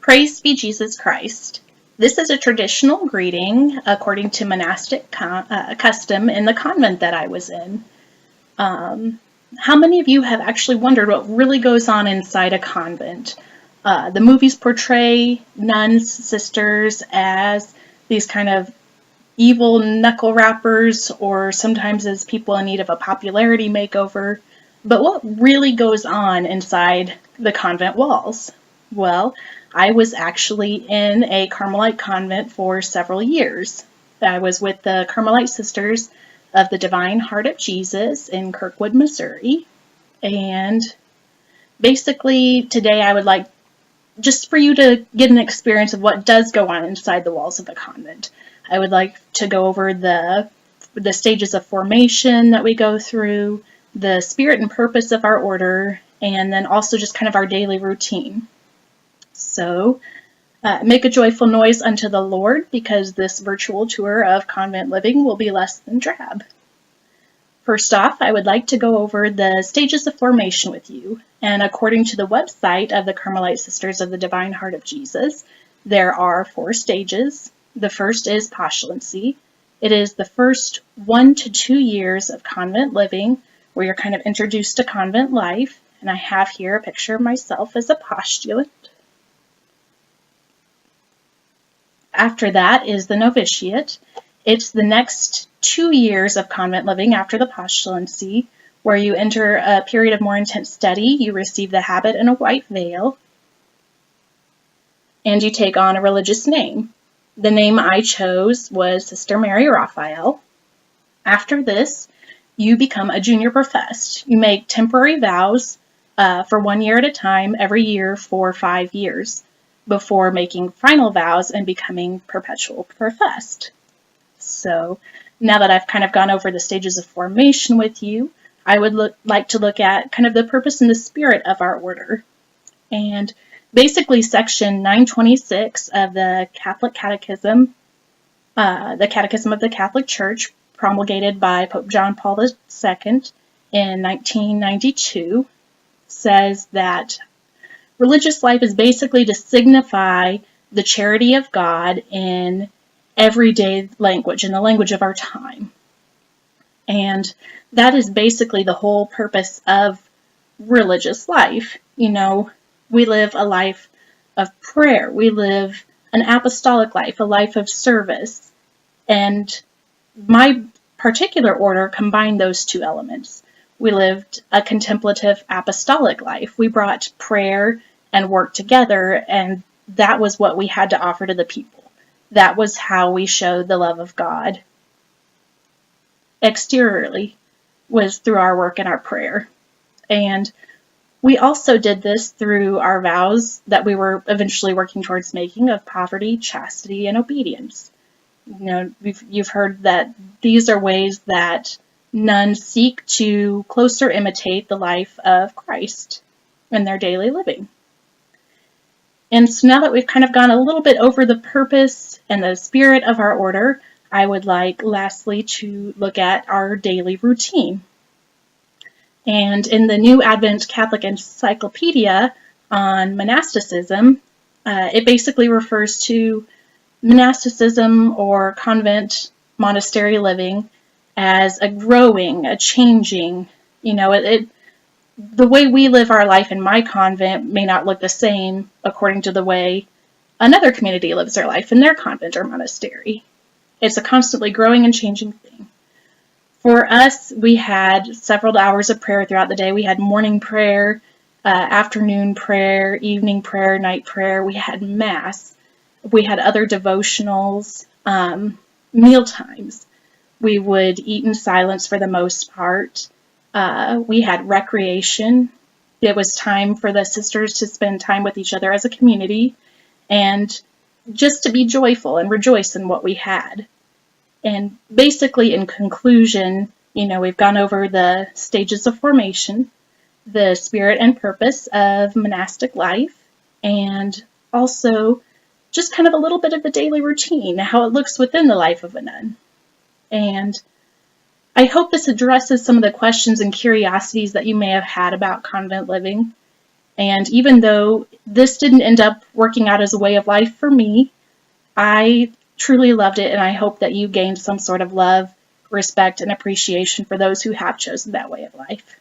Praise be Jesus Christ. This is a traditional greeting according to monastic custom in the convent that I was in. How many of you have actually wondered what really goes on inside a convent? The movies portray nuns, sisters as these kind of evil knuckle rappers, or sometimes as people in need of a popularity makeover. But what really goes on inside the convent walls? Well, I was actually in a Carmelite convent for several years. I was with the Carmelite Sisters of the Divine Heart of Jesus in Kirkwood, Missouri. And basically today I would like just for you to get an experience of what does go on inside the walls of a convent. I would like to go over the stages of formation that we go through, the spirit and purpose of our order, and then also just kind of our daily routine. So, make a joyful noise unto the Lord, because this virtual tour of convent living will be less than drab. First off, I would like to go over the stages of formation with you. And according to the website of the Carmelite Sisters of the Divine Heart of Jesus, there are 4 stages. The first is postulancy. It is the first 1 to 2 years of convent living where you're kind of introduced to convent life. And I have here a picture of myself as a postulant. After that is the novitiate. It's the next 2 years of convent living after the postulancy, where you enter a period of more intense study. You receive the habit and a white veil, and you take on a religious name. The name I chose was Sister Mary Raphael. After this, you become a junior professed. You make temporary vows for 1 year at a time, every year for 5 years, before making final vows and becoming perpetual professed. So now that I've kind of gone over the stages of formation with you, I would like to look at kind of the purpose and the spirit of our order. And basically section 926 of the Catholic Catechism, the Catechism of the Catholic Church, promulgated by Pope John Paul II in 1992, says that religious life is basically to signify the charity of God in everyday language, in the language of our time. And that is basically the whole purpose of religious life. You know, we live a life of prayer. We live an apostolic life, a life of service. And my particular order combined those 2 elements. We lived a contemplative apostolic life. We brought prayer and work together, and that was what we had to offer to the people. That was how we showed the love of God. Exteriorly was through our work and our prayer. And we also did this through our vows that we were eventually working towards making of poverty, chastity, and obedience. You know, you've heard that these are ways that nuns seek to closer imitate the life of Christ in their daily living. And so now that we've kind of gone a little bit over the purpose and the spirit of our order, I would like lastly to look at our daily routine. And in the New Advent Catholic Encyclopedia on monasticism, it basically refers to monasticism or convent monastery living as a growing, a changing, you know, the way we live our life in my convent may not look the same according to the way another community lives their life in their convent or monastery. It's a constantly growing and changing thing. For us, we had several hours of prayer throughout the day. We had morning prayer, afternoon prayer, evening prayer, night prayer. We had Mass. We had other devotionals, meal times. We would eat in silence for the most part. We had recreation. It was time for the sisters to spend time with each other as a community and just to be joyful and rejoice in what we had. And basically, in conclusion, you know, we've gone over the stages of formation, the spirit and purpose of monastic life, and also just kind of a little bit of the daily routine, how it looks within the life of a nun. And I hope this addresses some of the questions and curiosities that you may have had about convent living. And even though this didn't end up working out as a way of life for me, I truly loved it, and I hope that you gained some sort of love, respect, and appreciation for those who have chosen that way of life.